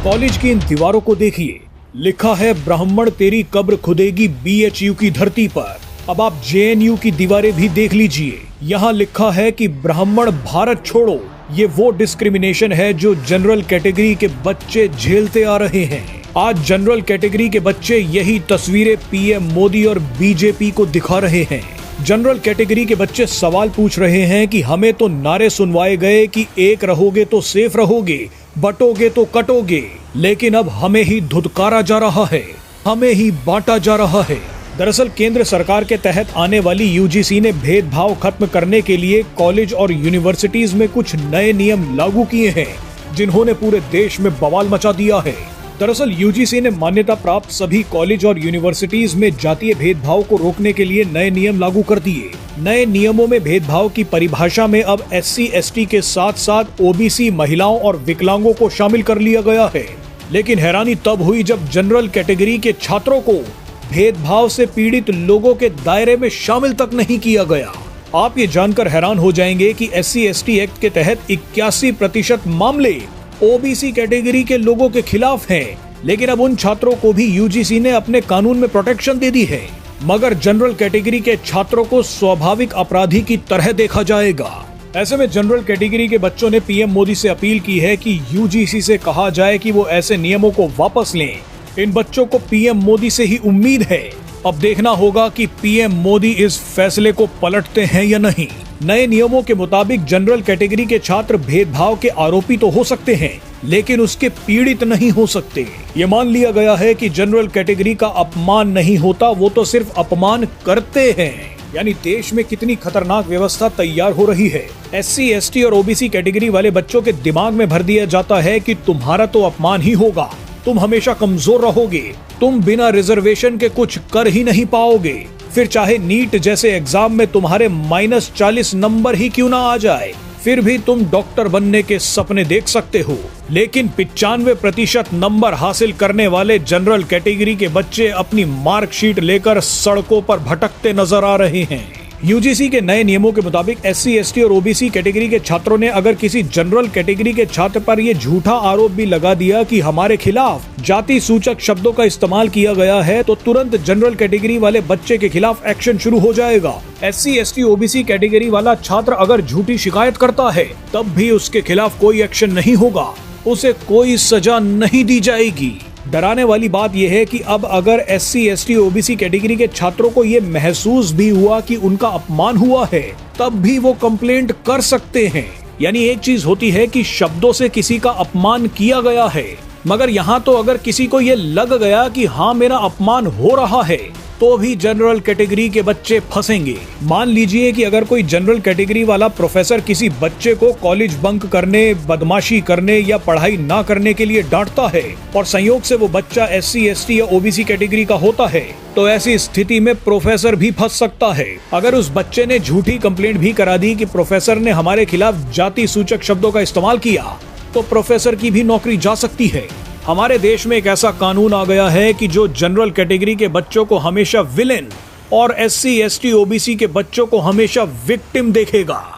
College की इन दीवारों को देखिए, लिखा है ब्राह्मण तेरी कब्र खुदेगी BHU की धरती पर। अब आप JNU की दीवारें भी देख लीजिए, यहाँ लिखा है कि ब्राह्मण भारत छोड़ो। ये वो डिस्क्रिमिनेशन है जो जनरल कैटेगरी के बच्चे झेलते आ रहे हैं। आज जनरल कैटेगरी के बच्चे यही तस्वीरें PM मोदी और BJP को दिखा रहे हैं। जनरल कैटेगरी के बच्चे सवाल पूछ रहे हैं कि हमें तो नारे सुनवाए गए कि एक रहोगे तो सेफ रहोगे, बटोगे तो कटोगे, लेकिन अब हमें ही धुतकारा जा रहा है, हमें ही बांटा जा रहा है। दरअसल केंद्र सरकार के तहत आने वाली UGC ने भेदभाव खत्म करने के लिए कॉलेज और यूनिवर्सिटीज में कुछ नए नियम लागू किए हैं, जिन्होंने पूरे देश में बवाल मचा दिया है। दरअसल UGC ने मान्यता प्राप्त सभी कॉलेज और यूनिवर्सिटीज में जातीय भेदभाव को रोकने के लिए नए नियम लागू कर दिए। नए नियमों में भेदभाव की परिभाषा में अब SC/ST के साथ साथ OBC महिलाओं और विकलांगों को शामिल कर लिया गया है। लेकिन हैरानी तब हुई जब जनरल कैटेगरी के छात्रों को भेदभाव से पीड़ित लोगों के दायरे में शामिल तक नहीं किया गया। आप ये जानकर हैरान हो जाएंगे कि SC/ST एक्ट के तहत 81% मामले OBC कैटेगरी के लोगों के खिलाफ हैं, लेकिन अब उन छात्रों को भी UGC ने अपने कानून में प्रोटेक्शन दे दी है। मगर जनरल कैटेगरी के छात्रों को स्वाभाविक अपराधी की तरह देखा जाएगा। ऐसे में जनरल कैटेगरी के बच्चों ने PM मोदी से अपील की है कि UGC से कहा जाए कि वो ऐसे नियमों को वापस लें। इन बच्चों को PM मोदी से ही उम्मीद है। अब देखना होगा कि PM मोदी इस फैसले को पलटते हैं या नहीं। नए नियमों के मुताबिक जनरल कैटेगरी के छात्र भेदभाव के आरोपी तो हो सकते हैं, लेकिन उसके पीड़ित नहीं हो सकते। ये मान लिया गया है कि जनरल कैटेगरी का अपमान नहीं होता, वो तो सिर्फ अपमान करते हैं। यानी देश में कितनी खतरनाक व्यवस्था तैयार हो रही है। SC/ST और OBC कैटेगरी वाले बच्चों के दिमाग में भर दिया जाता है कि तुम्हारा तो अपमान ही होगा, तुम हमेशा कमजोर रहोगे, तुम बिना रिजर्वेशन के कुछ कर ही नहीं पाओगे। फिर चाहे नीट जैसे एग्जाम में तुम्हारे -40 नंबर ही क्यों ना आ जाए, फिर भी तुम डॉक्टर बनने के सपने देख सकते हो। लेकिन 95% नंबर हासिल करने वाले जनरल कैटेगरी के बच्चे अपनी मार्कशीट लेकर सड़कों पर भटकते नजर आ रहे हैं। UGC के नए नियमों के मुताबिक SC/ST और OBC कैटेगरी के छात्रों ने अगर किसी जनरल कैटेगरी के छात्र पर यह झूठा आरोप भी लगा दिया कि हमारे खिलाफ जाति सूचक शब्दों का इस्तेमाल किया गया है, तो तुरंत जनरल कैटेगरी वाले बच्चे के खिलाफ एक्शन शुरू हो जाएगा। SC/ST OBC कैटेगरी वाला छात्र अगर झूठी शिकायत करता है, तब भी उसके खिलाफ कोई एक्शन नहीं होगा, उसे कोई सजा नहीं दी जाएगी। डराने वाली बात यह है कि अब अगर SC/ST OBC कैटेगरी के छात्रों को ये महसूस भी हुआ कि उनका अपमान हुआ है, तब भी वो कंप्लेंट कर सकते हैं। यानी एक चीज होती है कि शब्दों से किसी का अपमान किया गया है, मगर यहाँ तो अगर किसी को ये लग गया कि हाँ मेरा अपमान हो रहा है, तो भी जनरल कैटेगरी के बच्चे फंसेंगे। मान लीजिए कि अगर कोई जनरल कैटेगरी वाला प्रोफेसर किसी बच्चे को कॉलेज बंक करने, बदमाशी करने या पढ़ाई ना करने के लिए डांटता है और संयोग से वो बच्चा SC/ST या OBC कैटेगरी का होता है, तो ऐसी स्थिति में प्रोफेसर भी फंस सकता है। अगर उस बच्चे ने झूठी कंप्लेंट भी करा दी कि प्रोफेसर ने हमारे खिलाफ जाति सूचक शब्दों का इस्तेमाल किया, तो प्रोफेसर की भी नौकरी जा सकती है। हमारे देश में एक ऐसा कानून आ गया है कि जो जनरल कैटेगरी के बच्चों को हमेशा विलेन और SC/ST OBC के बच्चों को हमेशा विक्टिम देखेगा।